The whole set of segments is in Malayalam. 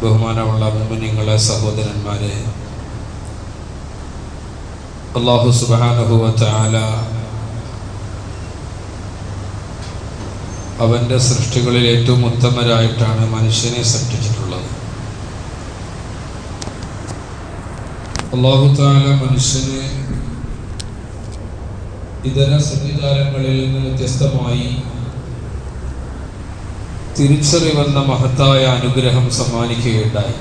ബഹുമാനമുള്ള മുഅ്മിനീങ്ങളെ, സഹോദരന്മാരെ, അല്ലാഹു സുബ്ഹാനഹു വ തആല അവൻ്റെ സൃഷ്ടികളിൽ ഏറ്റവും ഉത്തമരായിട്ടാണ് മനുഷ്യനെ സൃഷ്ടിച്ചിട്ടുള്ളത്. അല്ലാഹു തആല മനുഷ്യനെ ഇതര സംവിധാനങ്ങളിൽ നിന്ന് വ്യത്യസ്തമായി തിരിച്ചറിവെന്ന മഹത്തായ അനുഗ്രഹം സമ്മാനിക്കുകയുണ്ടായി.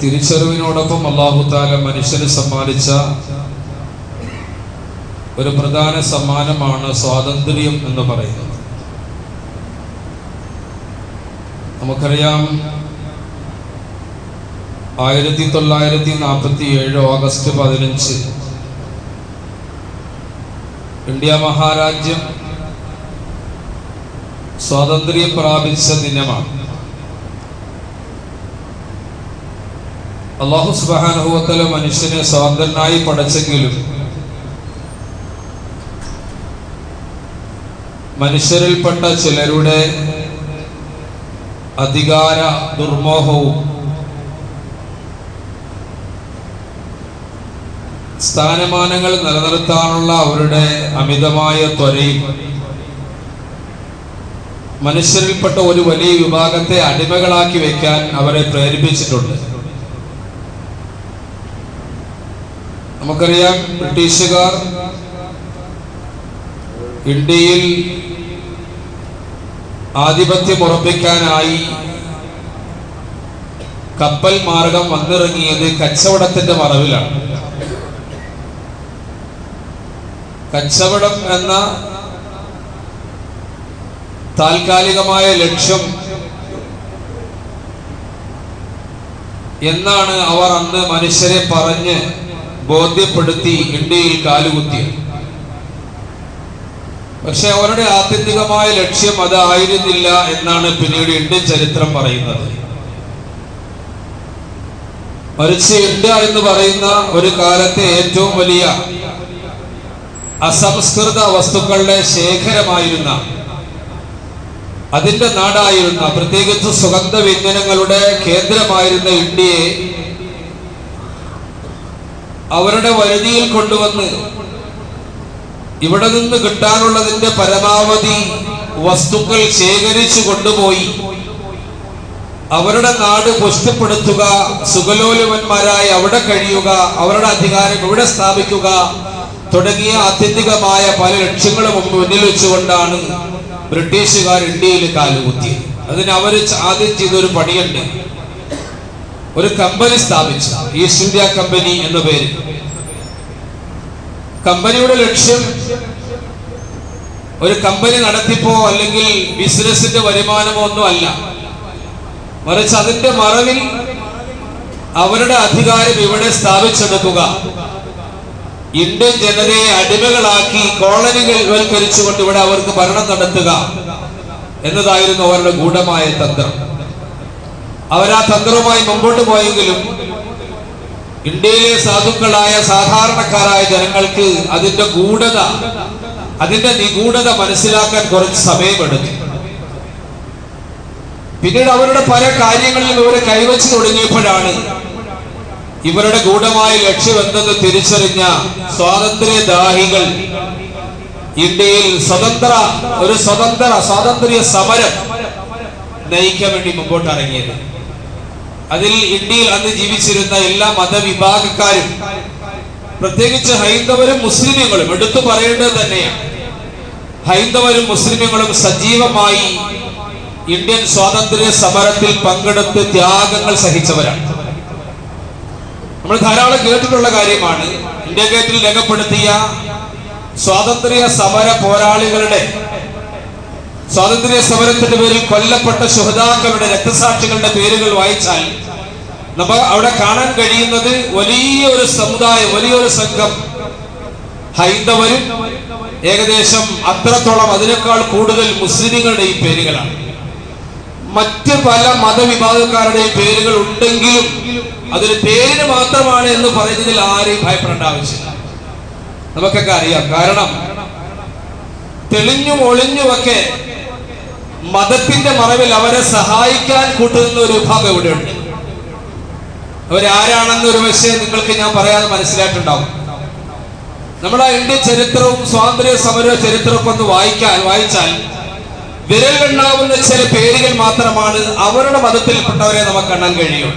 തിരിച്ചറിവിനോടൊപ്പം അല്ലാഹു തആല മനുഷ്യന് സമ്മാനിച്ച ഒരു പ്രധാന സമ്മാനമാണ് സ്വാതന്ത്ര്യം എന്ന് പറയുന്നത്. നമുക്കറിയാം, 1947 ഓഗസ്റ്റ് 15 ഇന്ത്യ മഹാരാജ്യം സ്വാതന്ത്ര്യം പ്രാപിച്ച ദിനമാണ്. അല്ലാഹു സുബ്ഹാനഹു വ തആല മനുഷ്യനെ സ്വതന്ത്രനായി പടച്ചെങ്കിലും മനുഷ്യരിൽപ്പെട്ട ചിലരുടെ അധികാര ദുർമോഹവും സ്ഥാനമാനങ്ങൾ നിലനിർത്താനുള്ള അവരുടെ അമിതമായ ത്വരയും മനുഷ്യരിൽപ്പെട്ട ഒരു വലിയ വിഭാഗത്തെ അടിമകളാക്കി വെക്കാൻ അവരെ പ്രേരിപ്പിച്ചിട്ടുണ്ട്. നമുക്കറിയാം, ബ്രിട്ടീഷുകാർ ഇന്ത്യയിൽ ആധിപത്യം ഉറപ്പിക്കാനായി കപ്പൽ മാർഗം വന്നിറങ്ങിയത് കച്ചവടത്തിന്റെ മറവിലാണ്. കച്ചവടം എന്ന താൽക്കാലികമായ ലക്ഷ്യം എന്നാണ് അവർ അന്ന് മനുഷ്യരെ പറഞ്ഞ് ബോധ്യപ്പെടുത്തി ഇന്ത്യയിൽ കാലുകുത്തിയത്. പക്ഷെ അവരുടെ ആത്യന്തികമായ ലക്ഷ്യം അതായിരുന്നില്ല എന്നാണ് പിന്നീട് ഇന്ത്യൻ ചരിത്രം പറയുന്നത്. മറിച്ച് ഇന്ത്യ എന്ന് പറയുന്ന ഒരു കാലത്തെ ഏറ്റവും വലിയ അസംസ്കൃത വസ്തുക്കളുടെ ശേഖരമായിരുന്ന, അതിന്റെ നാടായിരുന്ന, പ്രത്യേകിച്ച് സുഗന്ധ വ്യഞ്ജനങ്ങളുടെ കേന്ദ്രമായിരുന്ന ഇന്ത്യയെ അവരുടെ വരുതിയിൽ കൊണ്ടുവന്ന് ഇവിടെ നിന്ന് കിട്ടാനുള്ളതിന്റെ പരമാവധി വസ്തുക്കൾ ശേഖരിച്ചു കൊണ്ടുപോയി അവരുടെ നാട് പുഷ്ടിപ്പെടുത്തുക, സുഖലോലുപന്മാരായി അവിടെ കഴിയുക, അവരുടെ അധികാരം ഇവിടെ സ്ഥാപിക്കുക തുടങ്ങിയ ആത്യന്തികമായ പല ലക്ഷ്യങ്ങളും മുന്നിൽ വെച്ചുകൊണ്ടാണ് ബ്രിട്ടീഷുകാർ ഇന്ത്യയിൽ കാലുകുത്തിയത്. അതിന് അവർ ആദ്യം ചെയ്തൊരു പണിയുണ്ട്. ഒരു കമ്പനി സ്ഥാപിച്ചു, ഈസ്റ്റ് ഇന്ത്യ കമ്പനി എന്ന പേര്. കമ്പനിയുടെ ലക്ഷ്യം ഒരു കമ്പനി നടത്തിപ്പോ അല്ലെങ്കിൽ ബിസിനസിന്റെ വരുമാനമോ ഒന്നും അല്ല. മറിച്ച് അതിന്റെ മറവിൽ അവരുടെ അധികാരം ഇവിടെ സ്ഥാപിച്ചെടുക്കുക, ഇന്ത്യൻ ജനതയെ അടിമകളാക്കി കോളനിവൽക്കരിച്ചുകൊണ്ട് ഇവിടെ അവർക്ക് ഭരണം നടത്തുക എന്നതായിരുന്നു അവരുടെ ഗൂഢമായ തന്ത്രം. അവരാ തന്ത്രവുമായി മുമ്പോട്ട് പോയെങ്കിലും ഇന്ത്യയിലെ സാധുക്കളായ സാധാരണക്കാരായ ജനങ്ങൾക്ക് അതിന്റെ ഗൂഢത, അതിന്റെ നിഗൂഢത മനസ്സിലാക്കാൻ കുറച്ച് സമയമെടുത്തു. പിന്നീട് അവരുടെ പല കാര്യങ്ങളിൽ ഇവരെ കൈവച്ചു തുടങ്ങിയപ്പോഴാണ് ഇവരുടെ ഗൂഢമായ ലക്ഷ്യം എന്തെന്ന് തിരിച്ചറിഞ്ഞ സ്വാതന്ത്ര്യദാഹികൾ ഇന്ത്യയിൽ സ്വാതന്ത്ര്യ സമരം നയിക്കാൻ വേണ്ടി മുമ്പോട്ട് ഇറങ്ങിയത്. അതിൽ ഇന്ത്യയിൽ അന്ന് ജീവിച്ചിരുന്ന എല്ലാ മതവിഭാഗക്കാരും, പ്രത്യേകിച്ച് ഹൈന്ദവരും മുസ്ലിമുകളും, എടുത്തു പറയേണ്ടത് തന്നെയാണ്, ഹൈന്ദവരും മുസ്ലിമുകളും സജീവമായി ഇന്ത്യൻ സ്വാതന്ത്ര്യ സമരത്തിൽ പങ്കെടുത്ത് ത്യാഗങ്ങൾ സഹിച്ചവരാണ്. നമ്മൾ ധാരാളം കേട്ടിട്ടുള്ള കാര്യമാണ്. ഇന്ത്യ ഗേറ്റിൽ രേഖപ്പെടുത്തിയ സ്വാതന്ത്ര്യ സമര പോരാളികളുടെ, സ്വാതന്ത്ര്യ സമരത്തിന്റെ പേരിൽ കൊല്ലപ്പെട്ട ശുഹദാക്കളുടെ, രക്തസാക്ഷികളുടെ പേരുകൾ വായിച്ചാൽ നമ്മൾ അവിടെ കാണാൻ കഴിയുന്നത് വലിയൊരു സമുദായം, വലിയൊരു സംഘം ഹൈന്ദവരും ഏകദേശം അത്രത്തോളം, അതിനേക്കാൾ കൂടുതൽ മുസ്ലിമുകളുടെ ഈ പേരുകളാണ്. മറ്റ് പല മതവിഭാഗക്കാരുടെയും പേരുകൾ ഉണ്ടെങ്കിലും അതൊരു പേരിന് മാത്രമാണ് എന്ന് പറയുന്നതിൽ ആരെയും ഭയപ്പെടേണ്ട ആവശ്യമില്ല. നമുക്കൊക്കെ അറിയാം. കാരണം തെളിഞ്ഞും ഒളിഞ്ഞുമൊക്കെ മതത്തിന്റെ മറവിൽ അവരെ സഹായിക്കാൻ കൂട്ടുന്ന ഒരു വിഭാഗം ഇവിടെയുണ്ട്. അവരാരാണെന്ന് ഒരു പക്ഷേ നിങ്ങൾക്ക് ഞാൻ പറയാതെ മനസ്സിലായിട്ടുണ്ടാവും. നമ്മുടെ ഇന്ത്യൻ ചരിത്രവും സ്വാതന്ത്ര്യ സമര ചരിത്രമൊക്കെ ഒന്ന് വായിച്ചാൽ വിരലുണ്ടാവുന്ന ചില പേരുകൾ മാത്രമാണ് അവരുടെ മതത്തിൽപ്പെട്ടവരെ നമുക്ക് കാണാൻ കഴിയും.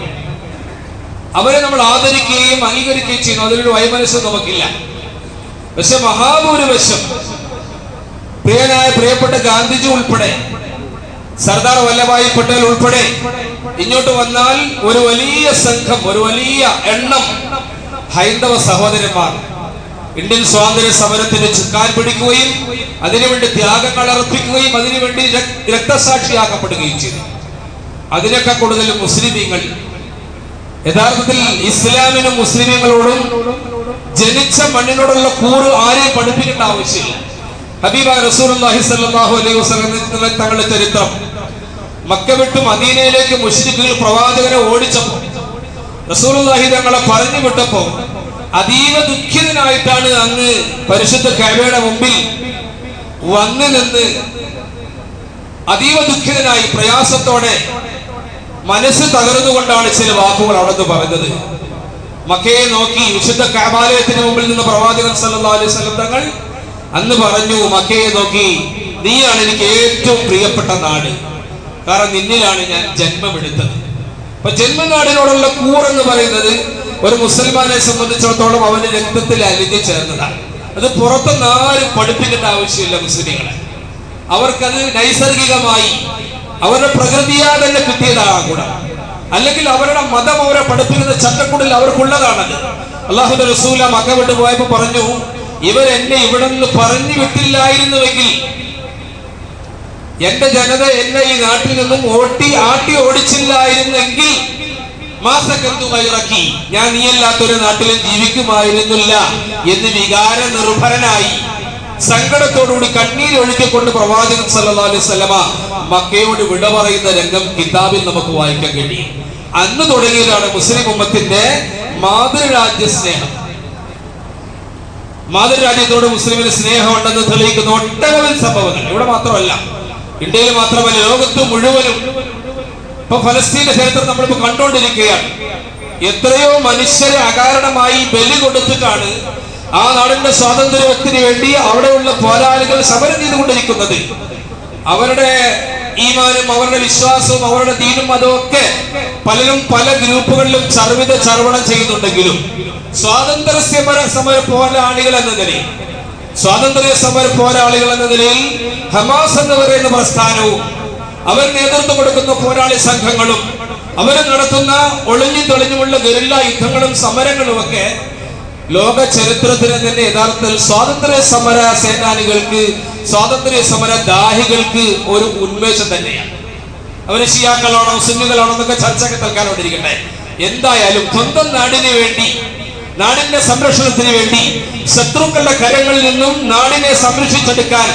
അവരെ നമ്മൾ ആദരിക്കുകയും അംഗീകരിക്കുകയും ചെയ്യുന്നു. അതിലൊരു വൈമനസ്യം നമുക്കില്ല. പക്ഷെ മഹാഭൂരിപക്ഷം പ്രിയപ്പെട്ട ഗാന്ധിജി ഉൾപ്പെടെ സർദാർ വല്ലഭായ് പട്ടേൽ ഉൾപ്പെടെ ഇങ്ങോട്ട് വന്നാൽ ഒരു വലിയ സംഘം, ഒരു വലിയ എണ്ണം ഹൈന്ദവ സഹോദരന്മാർ ഇന്ത്യൻ സ്വാതന്ത്ര്യ സമരത്തിന് ചുക്കാൻ പിടിക്കുകയും അതിനുവേണ്ടി ത്യാഗങ്ങൾ അർപ്പിക്കുകയും അതിനുവേണ്ടി രക്തസാക്ഷിയാക്കപ്പെടുകയും ചെയ്തു. അതിനൊക്കെ കൂടുതൽ മുസ്ലിമീങ്ങൾ യഥാർത്ഥത്തിൽ ഇസ്ലാമിനും മുസ്ലിമീങ്ങളോടും ജനിച്ച മണ്ണിനോടുള്ള കൂറ് ആരെയും പഠിപ്പിക്കേണ്ട ആവശ്യമില്ല. ഹബീബായ റസൂലുള്ളാഹി സ്വല്ലല്ലാഹു അലൈഹി വസല്ലം തങ്ങളുടെ ചരിത്രം, മക്ക വിട്ട് മദീനയിലേക്ക് മുശ്രിക്കുകൾ പ്രവാചകനെ ഓടിച്ചപ്പോൾ റസൂലുള്ളാഹി തങ്ങളെ പറഞ്ഞു വിട്ടപ്പോൾ അതീവ ദുഃഖിതനായിട്ടാണ് അങ്ങ് പരിശുദ്ധ കഅബയുടെ മുമ്പിൽ വന്നു നിന്ന് അതീവ ദുഃഖിതനായി പ്രയാസത്തോടെ മനസ്സ് തകർന്നുകൊണ്ടാണ് ചില വാക്കുകൾ അവിടെ പറഞ്ഞത്. മക്കയെ നോക്കി വിശുദ്ധ കഅബാലയത്തിന് മുമ്പിൽ നിന്ന് പ്രവാചകൻ സല്ലല്ലാഹു അലൈഹി വസല്ലം തങ്ങൾ അന്ന് പറഞ്ഞു, മക്കയെ നോക്കി, നീയാണ് എനിക്ക് ഏറ്റവും പ്രിയപ്പെട്ട നാട്, കാരണം നിന്നിലാണ് ഞാൻ ജന്മമെടുത്തത്. അപ്പൊ ജന്മനാടിനോടുള്ള കൂറെന്ന് പറയുന്നത് ഒരു മുസൽമാനെ സംബന്ധിച്ചിടത്തോളം അവന്റെ രക്തത്തിൽ അലിഞ്ഞു ചേർന്നതാണ്. അത് പുറത്തുനിന്ന് ആരും പഠിപ്പിക്കേണ്ട ആവശ്യമില്ല. മുസ്ലിങ്ങളെ അവർക്കത് നൈസർഗികമായി അവരുടെ പ്രകൃതിയാ തന്നെ കിട്ടിയതാണ് കൂടെ. അല്ലെങ്കിൽ അവരുടെ മതം അവരെ പഠിപ്പിക്കുന്ന ചട്ടക്കൂടിൽ അവർക്കുള്ളതാണത്. അല്ലാഹുവിന്റെ റസൂൽ മക്ക വിട്ടു പോയപ്പോ പറഞ്ഞു, ഇവരെന്നെ ഇവിടെ നിന്ന് പറഞ്ഞു വിട്ടില്ലായിരുന്നുവെങ്കിൽ, എന്റെ ജനത എന്നെ ഈ നാട്ടിൽ നിന്നും ആട്ടി ഓടിച്ചില്ലായിരുന്നെങ്കിൽ ഇറക്കി ഞാൻ നീയല്ലാത്തൊരു നാട്ടിലും ജീവിക്കുമായിരുന്നില്ല എന്ന് വികാര നിർഭരനായി സങ്കടത്തോടുകൂടി കണ്ണീരൊഴുക്കിക്കൊണ്ട് പ്രവാചകൻ സല്ലല്ലാഹു അലൈഹി വസല്ലമ മക്കയോട് വിട പറയുന്ന രംഗം കിതാബിൽ നമുക്ക് വായിക്കാൻ കഴിയും. അന്ന് തുടങ്ങിയതാണ് മുസ്ലിം ഉമ്മത്തിന്റെ മാതൃരാജ്യ സ്നേഹം. മാതൃരാജ്യത്തോട് മുസ്ലിമിന് സ്നേഹമുണ്ടെന്ന് തെളിയിക്കുന്ന ഒട്ടനവധി സംഭവങ്ങൾ ഇവിടെ മാത്രമല്ല, ഇന്ത്യയിൽ മാത്രമല്ല, ലോകത്ത് മുഴുവനും. ഇപ്പൊ ഫലസ്തീന്റെ ചരിത്രം നമ്മളിപ്പോ കണ്ടുകൊണ്ടിരിക്കുകയാണ്. എത്രയോ മനുഷ്യരെ അകാരണമായി ബലി കൊടുത്തിട്ടാണ് ആ നാടിന്റെ സ്വാതന്ത്ര്യത്തിന് വേണ്ടി അവിടെയുള്ള പോരാളികൾ സമരം ചെയ്തുകൊണ്ടിരിക്കുന്നത്. അവരുടെ ഈമാനും അവരുടെ വിശ്വാസവും അവരുടെ ദീനും അതൊക്കെ പലരും പല ഗ്രൂപ്പുകളിലും ചർവണം ചെയ്യുന്നുണ്ടെങ്കിലും സ്വാതന്ത്ര്യ സമര പോരാളികൾ എന്ന നിലയിൽ ഹമാസ് എന്ന് പറയുന്ന പ്രസ്ഥാനവും അവർ നേതൃത്വം കൊടുക്കുന്ന പോരാളി സംഘങ്ങളും അവർ നടത്തുന്ന ഒളിഞ്ഞു തെളിഞ്ഞുമുള്ള ഗറില്ല യുദ്ധങ്ങളും സമരങ്ങളും ഒക്കെ ലോക ചരിത്രത്തിന് തന്നെ യഥാർത്ഥത്തിൽ സ്വാതന്ത്ര്യ സമര സേനാനികൾക്ക്, സ്വാതന്ത്ര്യ സമര ദാഹികൾക്ക് ഒരു ഉന്മേഷം തന്നെയാണ്. അവര് ഷിയാക്കളാണോ സുന്നികളാണോ എന്നൊക്കെ ചർച്ചയൊക്കെ തൽക്കാലോട്ടിരിക്കട്ടെ. എന്തായാലും സ്വന്തം നാടിന് വേണ്ടി, നാടിന്റെ സംരക്ഷണത്തിന് വേണ്ടി ശത്രുക്കളുടെ കരങ്ങളിൽ നിന്നും നാടിനെ സംരക്ഷിച്ചെടുക്കാൻ,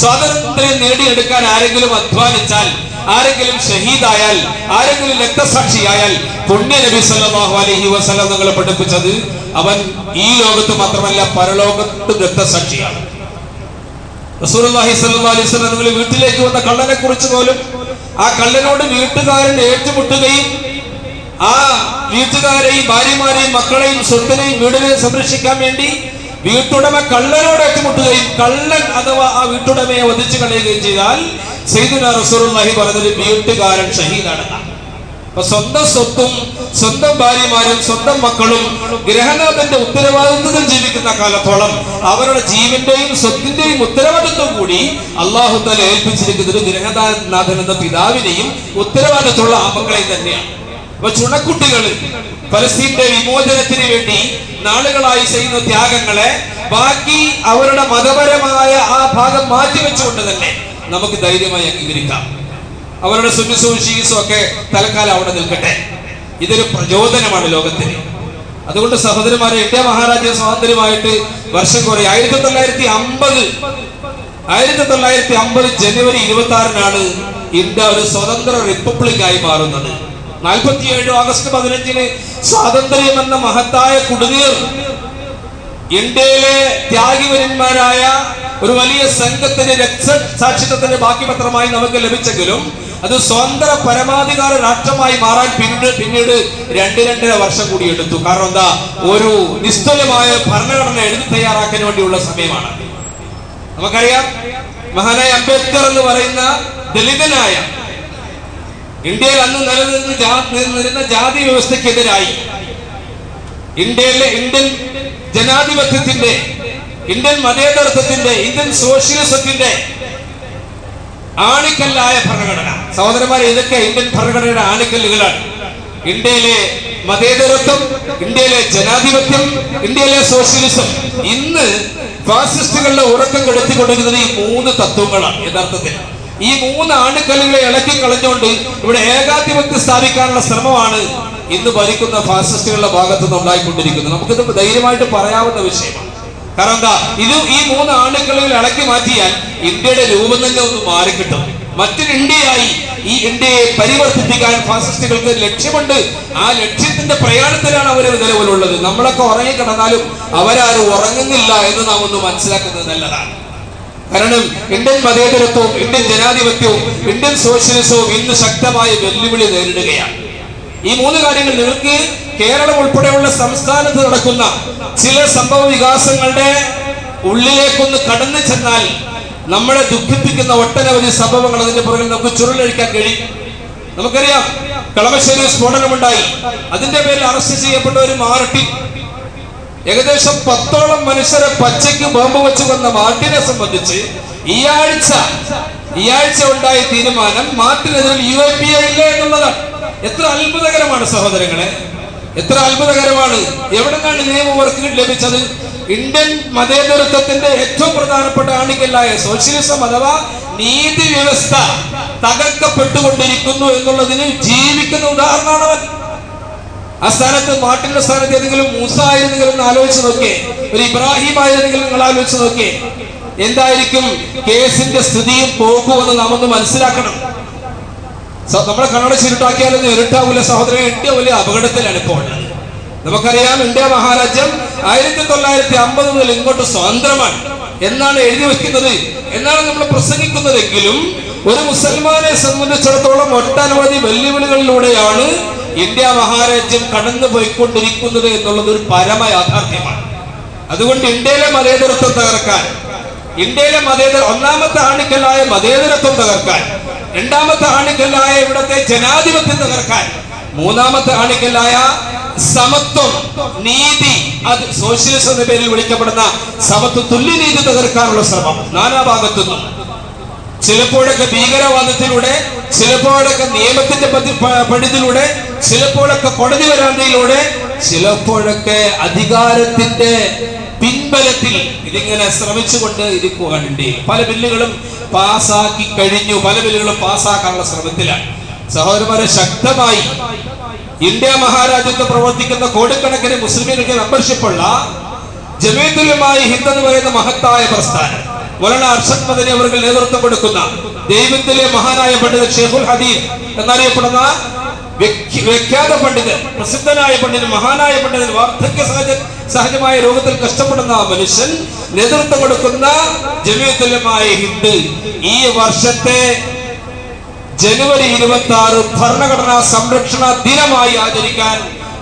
സ്വാതന്ത്ര്യം നേടിയെടുക്കാൻ ആരെങ്കിലും അധ്വാനിച്ചാൽ, ആരെങ്കിലും ഷഹീദായാൽ, ആരെങ്കിലും രക്തസാക്ഷിയായാൽ, പുണ്യ നബി സല്ലല്ലാഹു അലൈഹി വസല്ലം തങ്ങളെ പഠിപ്പിച്ചത് അവൻ ഈ ലോകത്ത് മാത്രമല്ല പരലോകത്തും രക്തസാക്ഷിയാണ്. റസൂലുള്ളാഹി സ്വല്ലല്ലാഹു അലൈഹി വസല്ലം തങ്ങൾ വീട്ടിലേക്ക് വന്ന കള്ളനെ കുറിച്ച് പോലും ആ കള്ളനോട് വീട്ടുകാരൻ ഏറ്റുമുട്ടുകയും ആ വീട്ടുകാരെയും ഭാര്യമാരെയും മക്കളെയും സ്വത്തിനെയും വീടിനെയും സംരക്ഷിക്കാൻ വേണ്ടി വീട്ടുടമ കള്ളനോട് ഏറ്റുമുട്ടുകയും കള്ളൻ അഥവാ ആ വീട്ടുടമയെ വധിച്ചു കളയുകയും ചെയ്താൽ സയ്യിദുനാ റസൂലുള്ളാഹി പറഞ്ഞത് വീട്ടുകാരൻ ഷഹീദാണ്. അപ്പൊ സ്വന്തം സ്വത്തും സ്വന്തം ഭാര്യമാരും സ്വന്തം മക്കളും ഗൃഹനാഥന്റെ ഉത്തരവാദിത്വത്തിൽ ജീവിക്കുന്ന കാലത്തോളം അവരുടെ ജീവന്റെയും സ്വത്തിന്റെയും ഉത്തരവാദിത്വം കൂടി അല്ലാഹു തആല ഏൽപ്പിച്ചിരിക്കുന്നത് ഗൃഹനാഥൻ എന്ന പിതാവിനെയും ഉത്തരവാദിത്വമുള്ള ആ മക്കളെയും തന്നെയാണ്. അപ്പൊ ചുണക്കുട്ടികൾ ഫലസ്തീന്റെ വിമോചനത്തിന് വേണ്ടി നാളുകളായി ചെയ്യുന്ന ത്യാഗങ്ങളെ ബാക്കി അവരുടെ മതപരമായ ആ ഭാഗം മാറ്റിവെച്ചുകൊണ്ട് തന്നെ നമുക്ക് ധൈര്യമായി അംഗീകരിക്കാം. അവരുടെ സുന്നീസും ഒക്കെ തൽക്കാലം അവിടെ നിൽക്കട്ടെ. ഇതൊരു പ്രചോദനമാണ് ലോകത്തിന്. അതുകൊണ്ട് സഹോദരന്മാരെ, ഇന്ത്യ മഹാരാജ്യം സ്വാതന്ത്ര്യമായിട്ട് വർഷം കുറെ 1950 ജനുവരി 26-നാണ് ഇന്ത്യ ഒരു സ്വതന്ത്ര റിപ്പബ്ലിക്കായി മാറുന്നത്. 47 ഓഗസ്റ്റ് 15-ന് സ്വാതന്ത്ര്യം എന്ന മഹത്തായ കുടിനീർ ഇന്ത്യയിലെ ത്യാഗിവര്യന്മാരായ ഒരു വലിയ സംഘത്തിന്റെ രക്തസാക്ഷിത്വത്തിന്റെ ബാക്കി പത്രമായി നമുക്ക് ലഭിച്ചെങ്കിലും അത് സ്വതന്ത്ര പരമാധികാര രാഷ്ട്രമായി മാറാൻ പിന്നീട് 2-2.5 വർഷം കൂടി എടുത്തു. കാരണം എന്താ, ഒരു നിസ്തുലമായ ഭരണഘടന എഴുതി തയ്യാറാക്കാൻ വേണ്ടിയുള്ള സമയമാണ്. നമുക്കറിയാം, മഹാനായ അംബേദ്കർ എന്ന് പറയുന്ന ദളിതനായ ഇന്ത്യയിൽ അന്ന് നിലനിന്നിരുന്ന ജാതി വ്യവസ്ഥക്കെതിരായി ഇന്ത്യൻ ജനാധിപത്യത്തിന്റെ, ഇന്ത്യൻ മതേതരത്വത്തിന്റെ, ഇന്ത്യൻ സോഷ്യലിസത്തിന്റെ ആണിക്കല്ലായ ഭരണഘടന. സഹോദരന്മാരെ, ഇതൊക്കെ ഇന്ത്യൻ ഭരണഘടനയുടെ ആണിക്കല്ലുകളാണ്. ഇന്ത്യയിലെ മതേതരത്വം, ഇന്ത്യയിലെ ജനാധിപത്യം, ഇന്ത്യയിലെ സോഷ്യലിസം. ഇന്ന് ഫാസിസ്റ്റുകളുടെ ഉറക്കം കെടുത്തിക്കൊണ്ടിരിക്കുന്നത് ഈ 3 തത്വങ്ങളാണ്. യഥാർത്ഥത്തിൽ ഈ 3 ആണിക്കല്ലുകളെ ഇളക്കി കളഞ്ഞുകൊണ്ട് ഇവിടെ ഏകാധിപത്യം സ്ഥാപിക്കാനുള്ള ശ്രമമാണ് ഇന്ന് ഭരിക്കുന്ന ഫാസിസ്റ്റുകളുടെ ഭാഗത്ത് നിന്ന് ഉണ്ടായിക്കൊണ്ടിരിക്കുന്നത്. നമുക്കിത് ധൈര്യമായിട്ട് പറയാവുന്ന വിഷയമാണ്. കാരണം എന്താ, ഈ 3 ആണിക്കല്ലുകൾ ഇളക്കി മാറ്റിയാൽ ഇന്ത്യയുടെ രൂപം തന്നെ ഒന്ന് മാറിക്കിട്ടും. മറ്റൊരു ഇന്ത്യയായി ഈ ഇന്ത്യയെ പരിവർത്തിപ്പിക്കാൻ ഫാസിസ്റ്റുകൾക്ക് ലക്ഷ്യമുണ്ട്. ആ ലക്ഷ്യത്തിന്റെ പ്രയാണത്തിലാണ് അവർ നിലവിലുള്ളത്. നമ്മളൊക്കെ ഉറങ്ങിക്കിടന്നാലും അവരാരും ഉറങ്ങുന്നില്ല എന്ന് നാം ഒന്ന് മനസ്സിലാക്കുന്നത് നല്ലതാണ്. കാരണം ഇന്ത്യൻ മതേതരത്വവും, ഇന്ത്യൻ ജനാധിപത്യവും, ഇന്ത്യൻ സോഷ്യലിസവും ഇന്ന് ശക്തമായ വെല്ലുവിളി നേരിടുകയാണ്. ഈ 3 കാര്യങ്ങൾ നിങ്ങൾക്ക് കേരളം ഉൾപ്പെടെയുള്ള സംസ്ഥാനത്ത് നടക്കുന്ന ചില സംഭവ വികാസങ്ങളുടെ ഉള്ളിലേക്കൊന്ന് കടന്നു ചെന്നാൽ നമ്മളെ ദുഃഖിപ്പിക്കുന്ന ഒട്ടനവധി സംഭവങ്ങൾ അതിന്റെ പുറകിൽ നമുക്ക് ചുരുളഴിക്കാൻ കഴിയും. നമുക്കറിയാം, കളമശ്ശേരി സ്ഫോടനമുണ്ടായി. അതിന്റെ പേരിൽ അറസ്റ്റ് ചെയ്യപ്പെട്ടവർ മാർട്ടിൻ, ഏകദേശം 10ഓളം മനുഷ്യരെ പച്ചയ്ക്ക് ബോംബ് വെച്ച് കൊന്ന മാർട്ടിനെ സംബന്ധിച്ച് ഈ ആഴ്ച ഉണ്ടായ തീരുമാനം മാർട്ടിനെതിരെ UAPA ഇല്ല എന്നുള്ളതാണ്. എത്ര അത്ഭുതകരമാണ് സഹോദരങ്ങളെ, എത്ര അത്ഭുതകരമാണ്. എവിടെ നിന്നാണ് നിയമവർക്ക് ലഭിച്ചത്? ഇന്ത്യൻ മതേതരത്വത്തിന്റെ ഏറ്റവും പ്രധാനപ്പെട്ട ആണിക്കല്ലായ സോഷ്യലിസം അഥവാ നീതി വ്യവസ്ഥ തകർക്കപ്പെട്ടുകൊണ്ടിരിക്കുന്നു എന്നുള്ളതിന് ജീവിക്കുന്ന ഉദാഹരണമാണ് അവൻ. ആ സ്ഥാനത്ത്, മാർട്ടിന്റെ സ്ഥാനത്ത് ഏതെങ്കിലും മൂസ ആയിരുന്നെങ്കിലും ഒന്ന് ആലോചിച്ച് നോക്കിയേ, ഒരു ഇബ്രാഹിം ആയിരുന്നെങ്കിലും നിങ്ങൾ ആലോചിച്ച് നോക്കിയേ, എന്തായിരിക്കും കേസിന്റെ സ്ഥിതിയും പോകുമെന്ന് നാം ഒന്ന് മനസ്സിലാക്കണം. നമ്മളെ കണ്ണട ചുരുട്ടാക്കിയാലൊന്നും ഇരുട്ടാവൂല സഹോദരൻ. ഇന്ത്യ വലിയ അപകടത്തിലാണ് ഇപ്പോൾ. നമുക്കറിയാം, ഇന്ത്യ മഹാരാജ്യം 1950 മുതൽ ഇങ്ങോട്ട് സ്വതന്ത്രമാണ് എന്നാണ് എഴുതി വെക്കുന്നത്, എന്നാണ് നമ്മൾ പ്രസംഗിക്കുന്നതെങ്കിലും ഒരു മുസൽമാനെ സംബന്ധിച്ചിടത്തോളം ഒട്ടനവധി വെല്ലുവിളികളിലൂടെയാണ് ഇന്ത്യ മഹാരാജ്യം കടന്നു പോയിക്കൊണ്ടിരിക്കുന്നത് എന്നുള്ളത് ഒരു പരമ യാഥാർത്ഥ്യമാണ്. അതുകൊണ്ട് ഇന്ത്യയിലെ മതേതരത്വം തകർക്കാൻ, ഒന്നാമത്തെ ആണിക്കല്ലായ മതേതരത്വം തകർക്കാൻ, രണ്ടാമത്തെ ആണിക്കല്ലായ ഇവിടത്തെ ജനാധിപത്യം തകർക്കാൻ, മൂന്നാമത്തെ ആണിക്കല്ലായ സമത്വം, നീതി, അത് സോഷ്യലിസം എന്ന പേരിൽ വിളിക്കപ്പെടുന്ന സമത്വ തുല്യനീതി തകർക്കാനുള്ള ശ്രമം നാനാഭാഗത്തുനിന്നും, ചിലപ്പോഴൊക്കെ ഭീകരവാദത്തിലൂടെ, ചിലപ്പോഴൊക്കെ നിയമത്തിന്റെ പഴുതിലൂടെ, ചിലപ്പോഴൊക്കെ കോടതി വരാന്തയിലൂടെ, ചിലപ്പോഴൊക്കെ അധികാരത്തിന്റെ പിൻബലത്തിൽ ഇതിങ്ങനെ ശ്രമിച്ചുകൊണ്ട് ഇരിക്കുകയാണ്. ഇന്ത്യയിൽ പല ബില്ലുകളും പാസ്സാക്കി കഴിഞ്ഞു, പല ബില്ലുകളും പാസ്സാക്കാനുള്ള ശ്രമത്തിലാണ്. സഹോദരന്മാരെ, ശക്തമായി ഇന്ത്യ മഹാരാജ്യത്ത് പ്രവർത്തിക്കുന്ന കോടിക്കണക്കിന് മുസ്ലിമുകൾക്ക് മെമ്പർഷിപ്പുള്ള ജമീഅത്തുൽ ഉലമാ ഹിന്ദ് എന്ന് പറയുന്ന മഹത്തായ പ്രസ്ഥാനം, മൗലാന അർഷദ് മദനി അവർക്ക് നേതൃത്വം കൊടുക്കുന്ന ദൈവത്തിലെ മഹാനായ പണ്ഡിതൻ, ഷെയ്ഖുൽ ഹദീസ് എന്നറിയപ്പെടുന്ന വിഖ്യാത പണ്ഡിതൻ, പ്രസിദ്ധനായ പണ്ഡിതൻ, മഹാനായ പണ്ഡിതൻ, വാർദ്ധക്യ സഹജമായ രോഗത്തിൽ കഷ്ടപ്പെടുന്ന ആ മനുഷ്യൻ നേതൃത്വം കൊടുക്കുന്ന ജമീഅത്തുൽ ഉലമാ ഹിന്ദ് ഈ വർഷത്തെ ജനുവരി 26 ഭരണഘടനാ സംരക്ഷണ ദിനമായി ആചരിക്കാൻ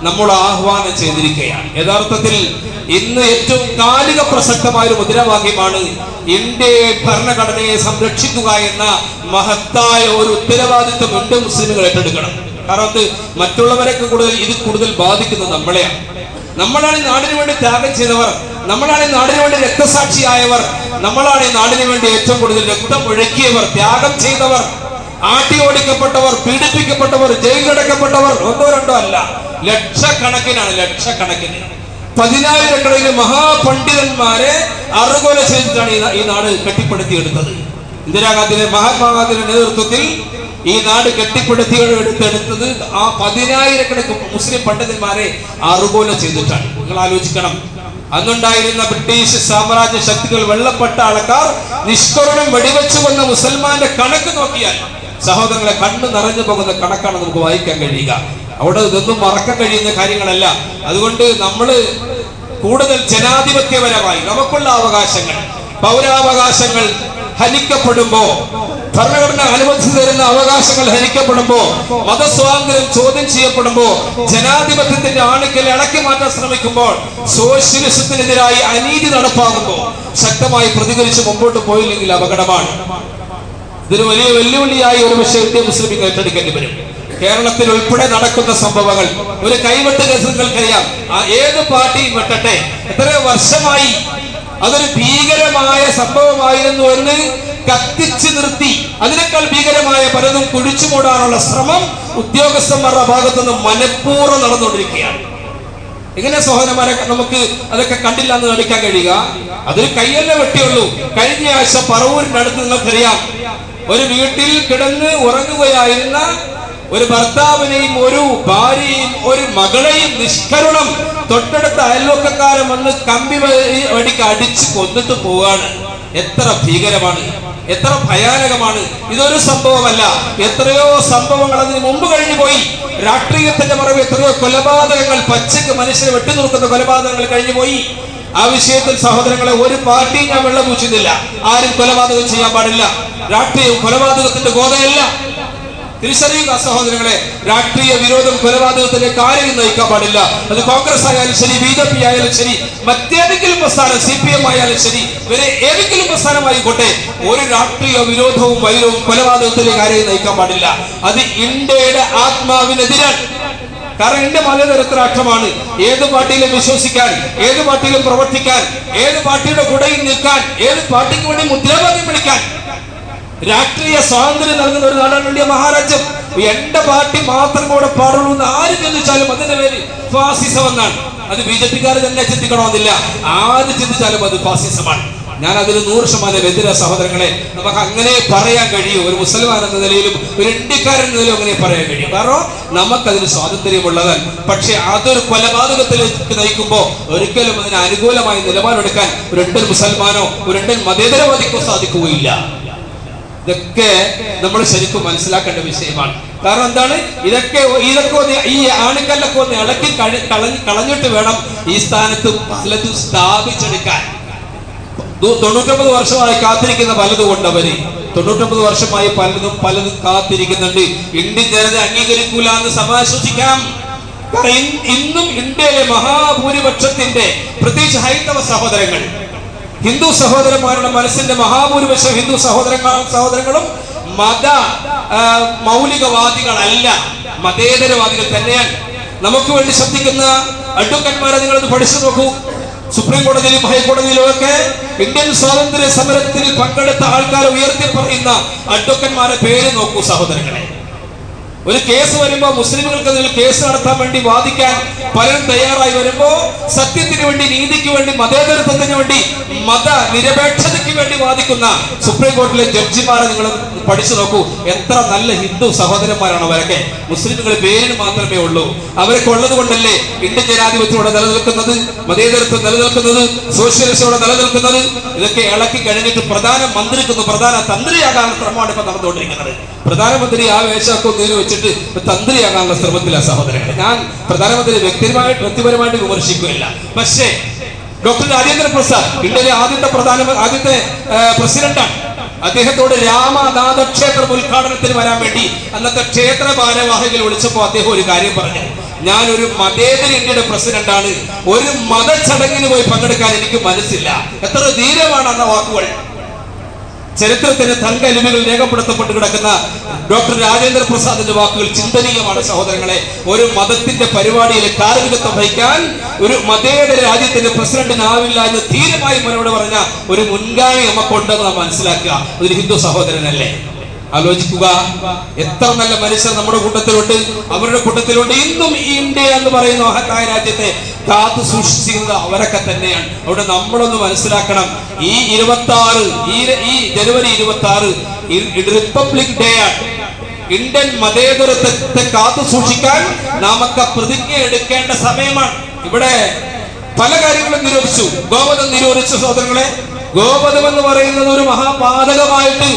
നമ്മൾ ആഹ്വാനം ചെയ്തിരിക്കുകയാണ്. യഥാർത്ഥത്തിൽ ഇന്ന് ഏറ്റവും കാലിക പ്രസക്തമായ ഒരു മുദ്രാവാക്യമാണ് ഇന്ത്യയെ, ഭരണഘടനയെ സംരക്ഷിക്കുക എന്ന മഹത്തായ ഒരു ഉത്തരവാദിത്വം ഇന്ത്യ മുസ്ലിമുകൾ ഏറ്റെടുക്കണം. കാരണം മറ്റുള്ളവരൊക്കെ കൂടുതൽ ബാധിക്കുന്നത് നമ്മളെയാണ്. നമ്മളാണ് ഈ നാടിനു വേണ്ടി ത്യാഗം ചെയ്തവർ, നമ്മളാണ് ഈ നാടിനു വേണ്ടി രക്തസാക്ഷിയായവർ, നമ്മളാണ് ഈ നാടിനു വേണ്ടി ഏറ്റവും കൂടുതൽ രക്തം ഒഴുക്കിയവർ, ത്യാഗം ചെയ്തവർ, ആട്ടി ഓടിക്കപ്പെട്ടവർ, പീഡിപ്പിക്കപ്പെട്ടവർ, ജയിലിലടക്കപ്പെട്ടവർ. 1-2 അല്ല, ലക്ഷക്കണക്കിന് 10,000 മഹാപണ്ഡിതന്മാരെ അറുകൊല ചെയ്തിട്ടാണ് ഈ നാട് കെട്ടിപ്പടുത്തിയെടുത്തത്. ഇന്ദിരാഗാന്ധിയുടെ, മഹാത്മാഗാന്ധിയുടെ നേതൃത്വത്തിൽ ഈ നാട് കെട്ടിപ്പടുത്തിയെടുത്തത് ആ 10,000 മുസ്ലിം പണ്ഡിതന്മാരെ അറുകൊല ചെയ്തിട്ടാണ്. നിങ്ങൾ ആലോചിക്കണം, അന്നുണ്ടായിരുന്ന ബ്രിട്ടീഷ് സാമ്രാജ്യ ശക്തികൾ, വെള്ളപ്പെട്ട ആൾക്കാർ നിഷ്കരുണം വെടിവെച്ചു കൊന്ന മുസൽമാന്റെ കണക്ക് നോക്കിയാൽ സഹോദരങ്ങളെ കണ്ണു നിറഞ്ഞു പോകുന്ന കണക്കാണ് നമുക്ക് വായിക്കാൻ കഴിയുക. അവിടെ ഇതൊന്നും മറക്കാൻ കഴിയുന്ന കാര്യങ്ങളല്ല. അതുകൊണ്ട് നമ്മൾ കൂടുതൽ ജനാധിപത്യപരമായി നമുക്കുള്ള അവകാശങ്ങൾ, പൗരാവകാശങ്ങൾ ഹനിക്കപ്പെടുമ്പോ, ഭരണഘടന അനുവദിച്ചു തരുന്ന അവകാശങ്ങൾ ഹനിക്കപ്പെടുമ്പോ, മതസ്വാതന്ത്ര്യം ചോദ്യം ചെയ്യപ്പെടുമ്പോ, ജനാധിപത്യത്തിന്റെ ആണിക്കൽ ഇളക്കി മാറ്റാൻ ശ്രമിക്കുമ്പോൾ, സോഷ്യലിസത്തിനെതിരായി അനീതി നടപ്പാകുമ്പോൾ ശക്തമായി പ്രതികരിച്ച് മുമ്പോട്ട് പോയില്ലെങ്കിൽ അപകടമാണ്. ഇതൊരു വലിയ വെല്ലുവിളിയായി ഒരു പക്ഷേ ഇന്ത്യ മുസ്ലിം ഏറ്റെടുക്കേണ്ടി വരും. കേരളത്തിൽ ഉൾപ്പെടെ നടക്കുന്ന സംഭവങ്ങൾ ഒരു കൈവെട്ട് കേസുകൾക്കറിയാം. ഏത് പാർട്ടിയും വെട്ടട്ടെ, എത്രയോ വർഷമായി അതൊരു ഭീകരമായ സംഭവമായിരുന്നു എന്ന് കത്തിച്ചു നിർത്തി അതിനേക്കാൾ ഭീകരമായ പലതും കുഴിച്ചു മൂടാനുള്ള ശ്രമം ഉദ്യോഗസ്ഥന്മാരുടെ ഭാഗത്തുനിന്ന് മനഃപൂർവ്വം നടന്നുകൊണ്ടിരിക്കുകയാണ്. എങ്ങനെ സഹോദരന്മാരെ നമുക്ക് അതൊക്കെ കണ്ടില്ല എന്ന് നടിക്കാൻ കഴിയുക? അതൊരു കയ്യല്ലേ വെട്ടിയുള്ളൂ. കഴിഞ്ഞ ആഴ്ച പറവൂരിന്റെ അടുത്ത് നിങ്ങൾക്കറിയാം, ഒരു വീട്ടിൽ കിടന്ന് ഉറങ്ങുകയായിരുന്ന ഒരു ഭർത്താവിനെയും ഒരു ഭാര്യയും ഒരു മകളെയും നിഷ്കരുണം തൊട്ടടുത്ത അയൽവക്കക്കാരൻ വന്ന് കമ്പി വടിക്ക് അടിച്ച് കൊന്നിട്ട് പോവാണ്. എത്ര ഭീകരമാണ്, എത്ര ഭയാനകമാണ്. ഇതൊരു സംഭവമല്ല, എത്രയോ സംഭവങ്ങൾ അതിന് മുമ്പ് കഴിഞ്ഞു പോയി. രാഷ്ട്രീയത്തിന്റെ മറവ് എത്രയോ കൊലപാതകങ്ങൾ, പച്ചക്ക് മനുഷ്യരെ വെട്ടിനുറുക്കുന്ന കൊലപാതകങ്ങൾ കഴിഞ്ഞു പോയി. ആ വിഷയത്തിൽ സഹോദരങ്ങളെ ഒരു പാർട്ടിയും ഞാൻ വെള്ളം പൂച്ചുന്നില്ല. ആരും കൊലപാതകം ചെയ്യാൻ പാടില്ല. രാഷ്ട്രീയം കൊലപാതകത്തിന്റെ ഗോതയല്ല. തിരിച്ചറിയുക സഹോദരങ്ങളെ, രാഷ്ട്രീയ വിരോധം കൊലപാതകത്തിലേക്ക് ആരെയും നയിക്കാൻ പാടില്ല. അത് കോൺഗ്രസ് ആയാലും ശരി, BJP ആയാലും ശരി, മറ്റേതെങ്കിലും പ്രസ്ഥാനം, CPM ആയാലും ശരി, വേറെ ഏതെങ്കിലും പ്രസ്ഥാനമായിക്കോട്ടെ, ഒരു രാഷ്ട്രീയ വിരോധവും വൈരവും കൊലപാതകത്തിലേക്ക് ആരെയും നയിക്കാൻ പാടില്ല. അത് ഇന്ത്യയുടെ ആത്മാവിനെതിരാണ്. കാരണം ഇന്ത്യ മതനിരത്ത രാഷ്ട്രമാണ്. ഏത് പാർട്ടിയിലും വിശ്വസിക്കാൻ, ഏത് പാർട്ടിയിലും പ്രവർത്തിക്കാൻ, ഏത് പാർട്ടിയുടെ കൂടെയും നിൽക്കാൻ, ഏത് പാർട്ടിക്ക് വേണ്ടി മുദ്രാവാക്യം വിളിക്കാൻ രാഷ്ട്രീയ സ്വാതന്ത്ര്യം നൽകുന്ന ഒരു നാടാണ് ഇന്ത്യ മഹാരാജ്യം. എന്റെ പാർട്ടി മാത്രം കൂടെ പാടുള്ളൂ എന്ന് ആര് ചിന്തിച്ചാലും അതിന്റെ പേര് ഫാസിസം എന്നാണ്. അത് BJP-ക്കാർ തന്നെ ചിന്തിക്കണമെന്നില്ല. ആര് ചിന്തിച്ചാലും അത് ഫാസിസമാണ്. ഞാൻ അതിന് 100% എതിര സഹോദരങ്ങളെ. നമുക്ക് അങ്ങനെ പറയാൻ കഴിയും. ഒരു മുസൽമാൻ എന്ന നിലയിലും ഒരു ഇന്ത്യക്കാരൻ എന്ന നിലയിലും അങ്ങനെ പറയാൻ കഴിയും. കാരണം നമുക്കതിന് സ്വാതന്ത്ര്യമുള്ളതാണ്. പക്ഷെ അതൊരു കൊലപാതകത്തിലേക്ക് നയിക്കുമ്പോൾ ഒരിക്കലും അതിന് അനുകൂലമായി നിലപാടെടുക്കാൻ ഒരു ഇന്ത്യൻ മുസൽമാനോ ഒരു ഇന്ത്യൻ മതേതരവാദിക്കോ സാധിക്കുകയില്ല. ഇതൊക്കെ നമ്മൾ ശരിക്കും മനസ്സിലാക്കേണ്ട വിഷയമാണ്. കാരണം എന്താണ്, ഇതൊക്കെ ഈ ആണിക്കല്ലൊക്കെ ഒന്ന് ഇളക്കി കളഞ്ഞിട്ട് വേണം ഈ സ്ഥാനത്ത് പലതും സ്ഥാപിച്ചെടുക്കാൻ. 99 വർഷമായി കാത്തിരിക്കുന്ന പലതും ഉണ്ട്. അവര് 99 വർഷമായി പലതും കാത്തിരിക്കുന്നുണ്ട്. ഇന്ത്യൻ ജനത അംഗീകരിക്കൂല എന്ന് സമാശ്വസിക്കാം. ഇന്നും ഇന്ത്യയിലെ മഹാഭൂരിപക്ഷത്തിന്റെ, പ്രത്യേകിച്ച് ഹൈന്ദവ സഹോദരങ്ങൾ, ഹിന്ദു സഹോദരന്മാരുടെ മനസ്സിന്റെ മഹാഭൂരിപക്ഷം ഹിന്ദു സഹോദരങ്ങളും മത മൗലികവാദികളല്ല, മതേതരവാദികൾ തന്നെയാണ്. നമുക്ക് വേണ്ടി ശബ്ദിക്കുന്ന അഡ്വക്കന്മാരെ നിങ്ങളത് പഠിച്ചു നോക്കൂ. സുപ്രീം കോടതിയിലും ഹൈക്കോടതിയിലും ഒക്കെ ഇന്ത്യൻ സ്വാതന്ത്ര്യ സമരത്തിൽ പങ്കെടുത്ത ആൾക്കാരെ ഉയർത്തി പറയുന്ന അഡ്വക്കന്മാരെ പേര് നോക്കൂ സഹോദരങ്ങളെ. ഒരു കേസ് വരുമ്പോ മുസ്ലിമുകൾക്കെതിരെ കേസ് നടത്താൻ വേണ്ടി വാദിക്കാൻ പലരും തയ്യാറായി വരുമ്പോ സത്യത്തിന് വേണ്ടി, നീതിക്ക് വേണ്ടി, മതേതരത്വത്തിന് വേണ്ടി, മത നിരപേക്ഷതയ്ക്ക് വേണ്ടി വാദിക്കുന്ന സുപ്രീം കോടതിയിലെ ജഡ്ജിമാരെ നിങ്ങൾ പഠിച്ചു നോക്കൂ. എത്ര നല്ല ഹിന്ദു സഹോദരന്മാരാണ് അവരൊക്കെ. മുസ്ലിമുകൾ പേരിന് മാത്രമേ ഉള്ളൂ. അവരൊക്കെ ഉള്ളത് കൊണ്ടല്ലേ ഇന്ത്യൻ ജനാധിപത്യം ഇവിടെ നിലനിൽക്കുന്നത്, മതേതരത്വം നിലനിൽക്കുന്നത്, സോഷ്യലിസം ഇവിടെ നിലനിൽക്കുന്നത്. ഇതൊക്കെ ഇളക്കി കഴിഞ്ഞിട്ട് പ്രധാന തന്ത്രിയാകാനുള്ള ശ്രമമാണ് ഇപ്പൊ നടന്നുകൊണ്ടിരിക്കുന്നത്. പ്രധാനമന്ത്രി ആ വേഷമൊക്കെ നേരെ വെച്ചിട്ട് തന്ത്രിയാകാനുള്ള ശ്രമത്തിലാണ് സഹോദരങ്ങൾ. ഞാൻ പ്രധാനമന്ത്രി വ്യക്തിപരമായിട്ട് വിമർശിക്കുകയില്ല. പക്ഷേ ഡോക്ടർ രാജേന്ദ്ര പ്രസാദ് ഇന്ത്യയിലെ ആദ്യത്തെ പ്രസിഡന്റാണ്. അദ്ദേഹത്തോട് രാമനാഥ ക്ഷേത്രം ഉദ്ഘാടനത്തിന് വരാൻ വേണ്ടി അന്നത്തെ ക്ഷേത്ര ഭാരവാഹികൾ വിളിച്ചപ്പോൾ അദ്ദേഹം ഒരു കാര്യം പറഞ്ഞു: ഞാനൊരു മതേതര ഇന്ത്യയുടെ പ്രസിഡന്റാണ്, ഒരു മതചടങ്ങിന് പോയി പങ്കെടുക്കാൻ എനിക്ക് മനസ്സില്ല. എത്ര ധീരമാണ് അന്ന വാക്കുകൾ. ചരിത്രത്തിന് തങ്കലിപികൾ രേഖപ്പെടുത്തപ്പെട്ട് കിടക്കുന്ന ഡോക്ടർ രാജേന്ദ്ര പ്രസാദിന്റെ വാക്കുകൾ ചിന്തനീയമാണ് സഹോദരങ്ങളെ. ഒരു മതത്തിന്റെ പരിപാടിയിൽ കാർമ്മികത്വം വഹിക്കാൻ ഒരു മതേതര രാജ്യത്തിന്റെ പ്രസിഡന്റിനാവില്ല എന്ന് ധീരമായി മറുപടി പറഞ്ഞ ഒരു മുൻഗാമി നമുക്കുണ്ടെന്ന് നാം മനസ്സിലാക്കുക. ഒരു ഹിന്ദു സഹോദരനല്ലേ? ആലോചിക്കുക, എത്ര നല്ല മനുഷ്യർ നമ്മുടെ കൂട്ടത്തിലുണ്ട്, അവരുടെ കൂട്ടത്തിലുണ്ട്. ഇന്നും ഈ ഇന്ത്യ എന്ന് പറയുന്ന മഹത്തായ രാജ്യത്തെ കാത്തു സൂക്ഷിച്ചിരുന്നത് അവരൊക്കെ തന്നെയാണ്. അവിടെ നമ്മളൊന്ന് മനസ്സിലാക്കണം, ഈ ജനുവരി 26 റിപ്പബ്ലിക് ഡേ ആണ്. ഇന്ത്യൻ മതേതരത്വത്തെ കാത്തു സൂക്ഷിക്കാൻ നാമൊക്കെ പ്രതിജ്ഞ എടുക്കേണ്ട സമയമാണ്. ഇവിടെ പല കാര്യങ്ങളും നിരോധിച്ചു. ഗോവധം നിരോധിച്ചു സഹോദരങ്ങളെ. ഗോവധം എന്ന് പറയുന്നത് ഒരു മഹാപാതകമായിട്ട്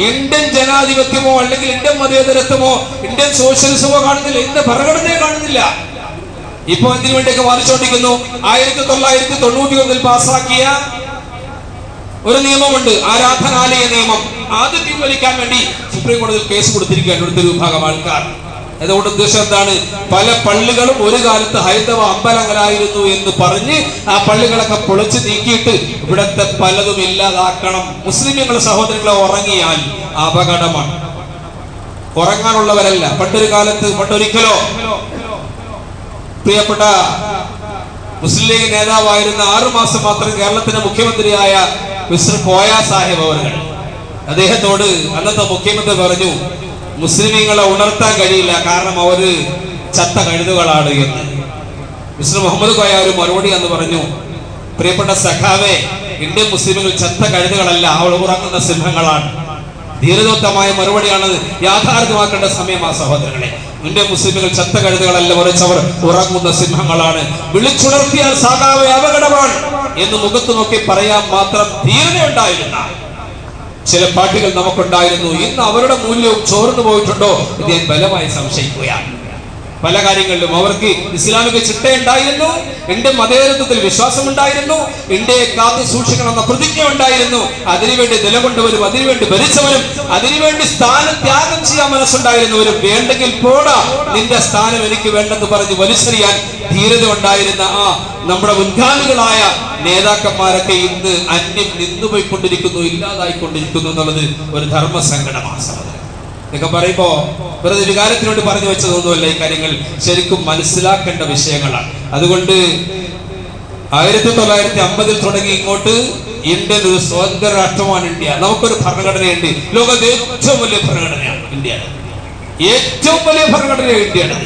ഇന്ത്യൻ ജനാധിപത്യമോ അല്ലെങ്കിൽ ഇന്ത്യൻ മതേതരത്വമോ ഇന്ത്യൻ സോഷ്യലിസമോ കാണുന്നില്ല, ഇന്ത്യൻ ഭരണഘടനയെ കാണുന്നില്ല. ഇപ്പൊ എന്തിനു വേണ്ടിയൊക്കെ വാദിച്ചുകൊണ്ടിരിക്കുന്നു? 1991 പാസാക്കിയ ഒരു നിയമമുണ്ട്, ആരാധനാലയ നിയമം. അത് പിൻവലിക്കാൻ വേണ്ടി സുപ്രീം കോടതിയിൽ കേസ് കൊടുത്തിരിക്കുകയാണ് ഇവിടുത്തെ ഒരു വിഭാഗം ആൾക്കാർ. അതുകൊണ്ട് ഉദ്ദേശം എന്താണ്? പല പള്ളികളും ഒരു കാലത്ത് ഹൈന്ദവ അമ്പലങ്ങളായിരുന്നു എന്ന് പറഞ്ഞ് ആ പള്ളികളൊക്കെ പൊളിച്ച് നീക്കിയിട്ട് ഇവിടത്തെ പലതും ഇല്ലാതാക്കണം. മുസ്ലിമുകളുടെ സഹോദരങ്ങളെ ഉറങ്ങിയാൽ അപകടമാണ്. ഉറങ്ങാനുള്ളവരല്ല. പണ്ടൊരിക്കലോ പ്രിയപ്പെട്ട മുസ്ലിം ലീഗ് നേതാവായിരുന്ന 6 മാസം മാത്രം കേരളത്തിന്റെ മുഖ്യമന്ത്രിയായ മിസ്റ്റർ കോയ സാഹിബ് അവർ, അദ്ദേഹത്തോട് അന്നത്തെ മുഖ്യമന്ത്രി പറഞ്ഞു, മുസ്ലിമീങ്ങളെ ഉണർത്താൻ കഴിയില്ല, കാരണം അവര് ചത്ത കഴുതുകളാണ് എന്ന്. മിസ്റ്റർ മുഹമ്മദ് കോയ ഒരു മറുപടി എന്ന് പറഞ്ഞു, പ്രിയപ്പെട്ട സഖാവേ, ഇന്ത്യൻ മുസ്ലിമുകൾ ചത്ത കഴുതുകളല്ല, അവൾ ഉറങ്ങുന്ന സിംഹങ്ങളാണ്. ധീരതോത്തമായ മറുപടിയാണ്. യാഥാർത്ഥ്യമാക്കേണ്ട സമയം ആ സഹോദരങ്ങളെ. ഇന്ത്യൻ മുസ്ലിമുകൾ ചത്ത കഴുതുകളല്ല, മറിച്ച് അവർ ഉറങ്ങുന്ന സിംഹങ്ങളാണ്. വിളിച്ചുണർത്തിയാൽ സഖാവേ അപകടമാണ് എന്ന് മുഖത്ത് നോക്കി പറയാൻ മാത്രം ധീരതയുണ്ടായിരുന്ന ചില പാർട്ടികൾ നമുക്കുണ്ടായിരുന്നു. ഇന്ന് അവരുടെ മൂല്യവും ചോർന്നു പോയിട്ടുണ്ടോ എന്ന് ഞാൻ ബലമായി സംശയിക്കുകയാണ്. പല കാര്യങ്ങളിലും അവർക്ക് ഇസ്ലാമിക ചിട്ടയുണ്ടായിരുന്നു, ഇന്ത്യൻ മതേതരത്വത്തിൽ വിശ്വാസമുണ്ടായിരുന്നു, ഇന്ത്യയെ കാത്തു സൂക്ഷിക്കണമെന്ന പ്രതിജ്ഞ ഉണ്ടായിരുന്നു. അതിനുവേണ്ടി നിലകൊണ്ടവരും അതിനുവേണ്ടി ഭരിച്ചവരും അതിനുവേണ്ടി സ്ഥാനം ത്യാഗം ചെയ്യാൻ മനസ്സുണ്ടായിരുന്നവരും വേണ്ടെങ്കിൽ പോടാ, നിന്റെ സ്ഥാനം എനിക്ക് വേണ്ടെന്ന് പറഞ്ഞ് വലിച്ചെറിയാൻ ധീരത ഉണ്ടായിരുന്ന ആ നമ്മുടെ മുൻഗാമികളായ നേതാക്കന്മാരൊക്കെ ഇന്ന് അന്യം നിന്നുപോയിക്കൊണ്ടിരിക്കുന്നു, ഇല്ലാതായിക്കൊണ്ടിരിക്കുന്നു എന്നുള്ളത് ഒരു ധർമ്മസങ്കടമാണ്. ഇതൊക്കെ പറയുമ്പോ വെറുതെ വികാരത്തിനോട് പറഞ്ഞു വെച്ചതൊന്നുമല്ല. ഈ കാര്യങ്ങൾ ശരിക്കും മനസ്സിലാക്കേണ്ട വിഷയങ്ങളാണ്. അതുകൊണ്ട് 1950 തുടങ്ങി ഇങ്ങോട്ട് ഇന്ത്യൻ ഒരു സ്വതന്ത്ര രാഷ്ട്രമാണ് ഇന്ത്യ. നമുക്കൊരു ഭരണഘടനയുണ്ട്. ലോകത്തെ ഏറ്റവും വലിയ ഭരണഘടനയാണ് ഇന്ത്യ. ഏറ്റവും വലിയ ഭരണഘടനയാണ് ഇന്ത്യയാണ്.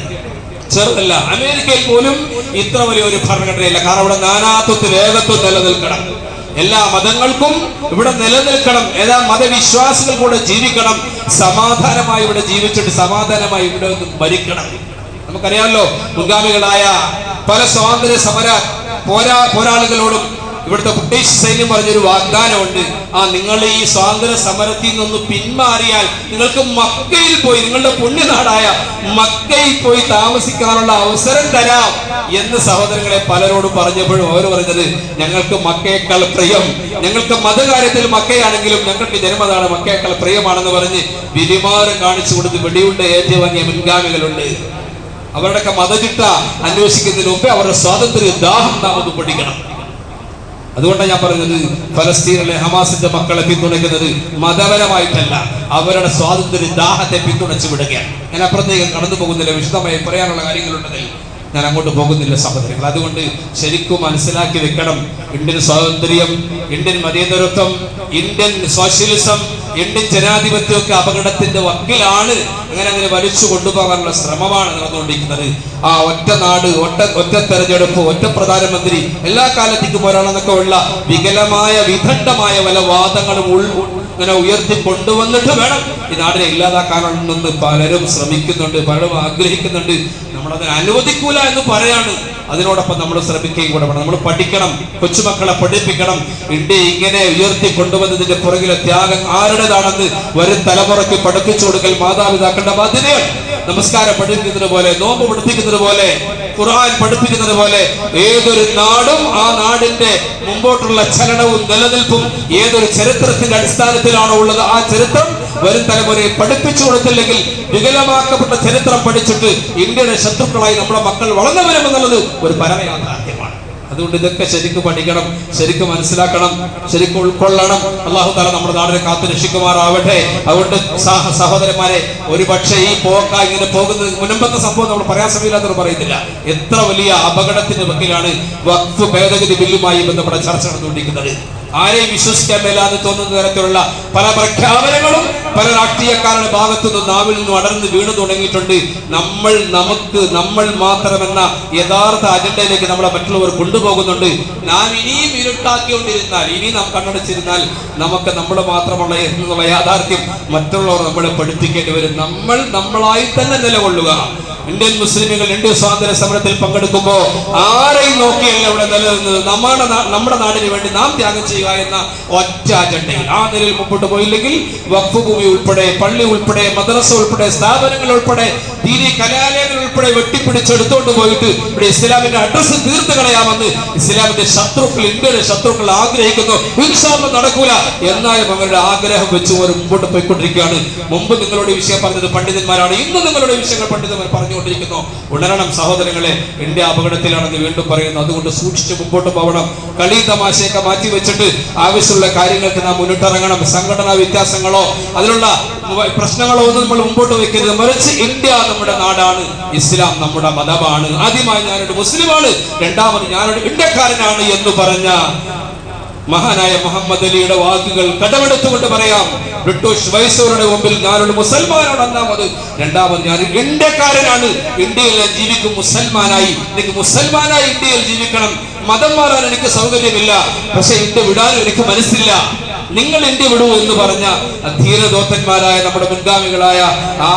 ചെറുതല്ല. അമേരിക്കയിൽ പോലും ഇത്ര വലിയൊരു ഭരണഘടനയില്ല. കാരണം അവിടെ നാനാത്വത്തിൽ ഏകത്വം നിലനിൽക്കണം. എല്ലാ മതങ്ങൾക്കും ഇവിടെ നിലനിൽക്കണം. എല്ലാ മതവിശ്വാസികൾ കൂടെ ജീവിക്കണം. സമാധാനമായി ഇവിടെ ജീവിച്ചിട്ട് സമാധാനമായി ഇവിടെ മരിക്കണം. നമുക്കറിയാമല്ലോ, മുൻഗാമികളായ പല സ്വാതന്ത്ര്യ സമര പോരാളികളോടും ഇവിടുത്തെ ബ്രിട്ടീഷ് സൈന്യം പറഞ്ഞൊരു വാഗ്ദാനമുണ്ട്. നിങ്ങൾ ഈ സ്വാതന്ത്ര്യ സമരത്തിൽ നിന്ന് പിന്മാറിയാൽ നിങ്ങൾക്ക് മക്കയിൽ പോയി, നിങ്ങളുടെ പുണ്യനാടായ മക്കയിൽ പോയി താമസിക്കാനുള്ള അവസരം തരാം എന്ന് സഹോദരങ്ങളെ പലരോടും പറഞ്ഞപ്പോഴും അവർ പറഞ്ഞത്, ഞങ്ങൾക്ക് മക്കയേക്കാൾ പ്രിയം, ഞങ്ങൾക്ക് മതകാര്യത്തിൽ മക്കയാണെങ്കിലും ഞങ്ങൾക്ക് ജന്മനാട് മക്കയേക്കാൾ പ്രിയമാണെന്ന് പറഞ്ഞ് വിരിമാറ് കാണിച്ചു കൊടുത്ത് വെടിയുണ്ട ഏറ്റുവാങ്ങിയ മുൻഗാമികളുണ്ട്. അവരുടെയൊക്കെ മതചിട്ട അന്വേഷിക്കുന്നതിന് മുമ്പേ അവരുടെ സ്വാതന്ത്ര്യ ദാഹം നാം ഒന്ന് പഠിക്കണം. അതുകൊണ്ടാണ് ഞാൻ പറഞ്ഞത്, ഫലസ്തീനിലെ ഹമാസിന്റെ മക്കളെ പിന്തുണയ്ക്കുന്നത് മതപരമായിട്ടല്ല, അവരുടെ സ്വാതന്ത്ര്യ ദാഹത്തെ പിന്തുണച്ചു വിടുകയാണ്. ഞാൻ അപ്പുറത്തേക്ക് കടന്നു പോകുന്നില്ല. വിശദമായി പറയാനുള്ള കാര്യങ്ങളുണ്ടെങ്കിൽ ഞാൻ അങ്ങോട്ട് പോകുന്നില്ല സഹോദരങ്ങൾ. അതുകൊണ്ട് ശരിക്കും മനസ്സിലാക്കി വെക്കണം, ഇന്ത്യൻ സ്വാതന്ത്ര്യം, ഇന്ത്യൻ മതേതരത്വം, ഇന്ത്യൻ സോഷ്യലിസം, ഇന്ത്യൻ ജനാധിപത്യം ഒക്കെ അപകടത്തിന്റെ വക്കിലാണ്. അങ്ങനെ വലിച്ചു കൊണ്ടുപോകാനുള്ള ശ്രമമാണ് നടന്നുകൊണ്ടിരിക്കുന്നത്. ആ ഒറ്റ നാട്, ഒറ്റ തെരഞ്ഞെടുപ്പ്, ഒറ്റ പ്രധാനമന്ത്രി, എല്ലാ കാലത്തേക്കും ഒരാളെന്നൊക്കെ ഉള്ള വികലമായ വിദണ്ഡമായ പല വാദങ്ങളും ഇങ്ങനെ ഉയർത്തി കൊണ്ടുവന്നിട്ട് വേണം ഈ നാടിനെ ഇല്ലാതാക്കാനെന്ന് പലരും ശ്രമിക്കുന്നുണ്ട്, പലരും ആഗ്രഹിക്കുന്നുണ്ട്. നമ്മളതിനെ അനുവദിക്കൂല എന്ന് പറയാണ്. അതിനോടൊപ്പം നമ്മൾ ശ്രമിക്കുകയും കൂടെ വേണം. നമ്മൾ പഠിക്കണം, കൊച്ചുമക്കളെ പഠിപ്പിക്കണം. ഇന്ത്യ ഇങ്ങനെ ഉയർത്തി കൊണ്ടുവന്നതിന്റെ പുറകിലെ ത്യാഗം ആരുടേതാണെന്ന് വരും തലമുറയ്ക്ക് പഠിപ്പിച്ചു കൊടുക്കൽ മാതാപിതാക്കളുടെ ബാധ്യതയാണ്. നമസ്കാരം പഠിപ്പിക്കുന്നത് പോലെ, നോമ്പ് പഠിപ്പിക്കുന്നത് പോലെ, ഖുർആൻ പഠിപ്പിക്കുന്നത് പോലെ ഏതൊരു നാടും ആ നാടിന്റെ മുമ്പോട്ടുള്ള ചലനവും നിലനിൽപ്പും ഏതൊരു ചരിത്രത്തിന്റെ അടിസ്ഥാനത്തിലാണോ ഉള്ളത്, ആ ചരിത്രം വരും തലമുറയെ പഠിപ്പിച്ചു കൊടുത്തില്ലെങ്കിൽ വികലമാക്കപ്പെട്ട ചരിത്രം പഠിച്ചിട്ട് ഇന്ത്യയുടെ ശത്രുക്കളായി നമ്മുടെ മക്കൾ വളർന്നു വരുമെന്നുള്ളത് ഒരു പരമയാഥാർത്ഥ്യമാണ്. അതുകൊണ്ട് ഇതൊക്കെ ശരിക്കും പഠിക്കണം, ശരിക്കും മനസ്സിലാക്കണം, ശരിക്കും ഉൾക്കൊള്ളണം. അല്ലാഹു തആല നമ്മുടെ നാടിനെ കാത്തു രക്ഷിക്കുമാറാവട്ടെ. അതുകൊണ്ട് സഹോദരന്മാരെ, ഒരു പക്ഷേ ഈ ഇങ്ങനെ പോകുന്നത് മുൻപത്തെ സംഭവം നമ്മൾ പറയാൻ സമയമില്ലാത്തവർ പറയുന്നില്ല. എത്ര വലിയ അപകടത്തിന്റെ വക്കിലാണ് വഖഫ് ഭേദഗതി ബില്ലുമായി ബന്ധപ്പെട്ട ചർച്ച നടന്നുകൊണ്ടിരിക്കുന്നത്. ആരെയും വിശ്വസിക്കാൻ മേലാതെ തോന്നുന്ന തരത്തിലുള്ള പല പ്രഖ്യാപനങ്ങളും പല രാഷ്ട്രീയക്കാരുടെ ഭാഗത്തു നിന്ന് നാവിൽ നിന്നും അടർന്ന് വീണു തുടങ്ങിയിട്ടുണ്ട്. നമ്മൾ മാത്രമെന്ന യഥാർത്ഥ അജണ്ടയിലേക്ക് നമ്മളെ മറ്റുള്ളവർ കൊണ്ടുപോകുന്നുണ്ട്. നാം ഇനിയും ഇരുട്ടാക്കിക്കൊണ്ടിരുന്നാൽ, ഇനി നാം കണ്ണടച്ചിരുന്നാൽ നമുക്ക് നമ്മൾ മാത്രമുള്ള എന്നുള്ള യാഥാർത്ഥ്യം മറ്റുള്ളവർ നമ്മളെ പഠിപ്പിക്കേണ്ടി വരും. നമ്മളായി തന്നെ നിലകൊള്ളുക. ഇന്ത്യൻ മുസ്ലിമുകൾ ഇന്ത്യൻ സ്വാതന്ത്ര്യ സമരത്തിൽ പങ്കെടുക്കുമ്പോൾ ആരെയും നോക്കിയല്ല ഇവിടെ നിലനിന്നത്. നമ്മുടെ നാടിന് വേണ്ടി നാം ത്യാഗം ചെയ്യുക എന്ന ഒറ്റ അജണ്ടയിൽ ആ നിലയിൽ മുമ്പോട്ട് പോയില്ലെങ്കിൽ വഖഫ് ഭൂമി ഉൾപ്പെടെ, പള്ളി ഉൾപ്പെടെ, മദ്രസ ഉൾപ്പെടെ, സ്ഥാപനങ്ങൾ ഉൾപ്പെടെ ദീനി കലാലയങ്ങൾ ഉൾപ്പെടെ വെട്ടിപ്പിടിച്ചെടുത്തോണ്ട് പോയിട്ട് ഇവിടെ ഇസ്ലാമിന്റെ അഡ്രസ് തീർത്ത് കളയാമെന്ന് ഇസ്ലാമിന്റെ ശത്രുക്കൾ, ഇന്ത്യയുടെ ശത്രുക്കൾ ആഗ്രഹിക്കുന്നു. ഇൻഷാ അല്ലാഹ് നടക്കൂല. എന്നാലും അവരുടെ ആഗ്രഹം വെച്ച് അവർ മുമ്പോട്ട് പോയിക്കൊണ്ടിരിക്കുകയാണ്. മുമ്പ് നിങ്ങളുടെ വിഷയം പറഞ്ഞത് പണ്ഡിതന്മാരാണ്, ഇന്ന് നിങ്ങളുടെ വിഷയങ്ങൾ പണ്ഡിതന്മാർ പറഞ്ഞുകൊണ്ടിരിക്കുന്നു. ഉണരണം സഹോദരങ്ങളെ, ഇന്ത്യ അപകടത്തിലാണെന്ന് വീണ്ടും പറയുന്നു. അതുകൊണ്ട് സൂക്ഷിച്ച് മുമ്പോട്ട് പോകണം. കളി തമാശയൊക്കെ മാറ്റി വെച്ചിട്ട് ആവശ്യമുള്ള കാര്യങ്ങൾക്ക് നാം മുന്നിട്ടിറങ്ങണം. സംഘടനാ വ്യത്യാസങ്ങളോ അതിലുള്ള പ്രശ്നങ്ങളോ ഒന്നും നമ്മൾ മുമ്പോട്ട് വെക്കരുത്. മറിച്ച് ഇന്ത്യ നമ്മുടെ നാടാണ്, ഇസ്ലാം നമ്മുടെ മതമാണ്. ആദ്യമായി ഞാനൊരു മുസ്ലിമാണ്, രണ്ടാമത് ഞാനൊരു ഇന്ത്യക്കാരനാണ് എന്ന് പറഞ്ഞ മഹാനായ മുഹമ്മദ് അലിയുടെ വാക്കുകൾ കടമെടുത്തുകൊണ്ട് പറയാം. ബ്രിട്ടീഷ് വൈസ്രോയുടെ മുമ്പിൽ ഞാനൊരു മുസൽമാനാണ് ഒന്നാമത്, രണ്ടാമത് ഞാൻ ഇന്ത്യക്കാരനാണ്. ഇന്ത്യയിൽ ഞാൻ ജീവിക്കും മുസൽമാനായി. എനിക്ക് മുസൽമാനായി ഇന്ത്യയിൽ ജീവിക്കണം. മതം മാറാൻ എനിക്ക് സൗകര്യമില്ല, പക്ഷെ ഇന്ത്യ വിടാനും എനിക്ക് മനസ്സില്ല. നിങ്ങൾ ഇന്ത്യ വിടൂ എന്ന് പറഞ്ഞ ധീരദോത്തന്മാരായ നമ്മുടെ മുൻഗാമികളായ ആ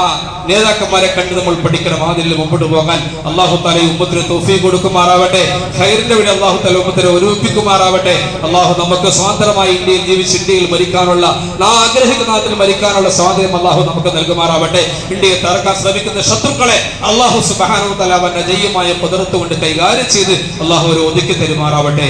നേതാക്കന്മാരെ കണ്ട് നമ്മൾ പഠിക്കണം. അതിൽ മുമ്പോട്ട് പോകാൻ അല്ലാഹു തആല ഉമ്മത്തിന് തൗഫീഖ് കൊടുക്കുമാറാവട്ടെ. ഖൈറിന്റെ വഴി അല്ലാഹു തആല ഉമ്മത്തിനെ ഒരുമിപ്പിക്കുമാറാവട്ടെ. അല്ലാഹു നമുക്ക് സ്വതന്ത്രമായി ഇന്ത്യയിൽ ജീവിച്ച് ഇന്ത്യയിൽ മരിക്കാനുള്ള, നാം ആഗ്രഹിക്കുന്ന നാട്ടിൽ മരിക്കാനുള്ള സ്വാതന്ത്ര്യം അല്ലാഹു നമുക്ക് നൽകുമാറാവട്ടെ. ഇന്ത്യയെ തകർക്കാൻ ശ്രമിക്കുന്ന ശത്രുക്കളെ അല്ലാഹു സുബ്ഹാനഹു വ തആല അവന്റെ ജയ്യമായ ഖുദ്റത്ത് കൊണ്ട് കൈകാര്യം ചെയ്ത് അല്ലാഹു ഒരു ഒതുക്കി തരുമാറാവട്ടെ.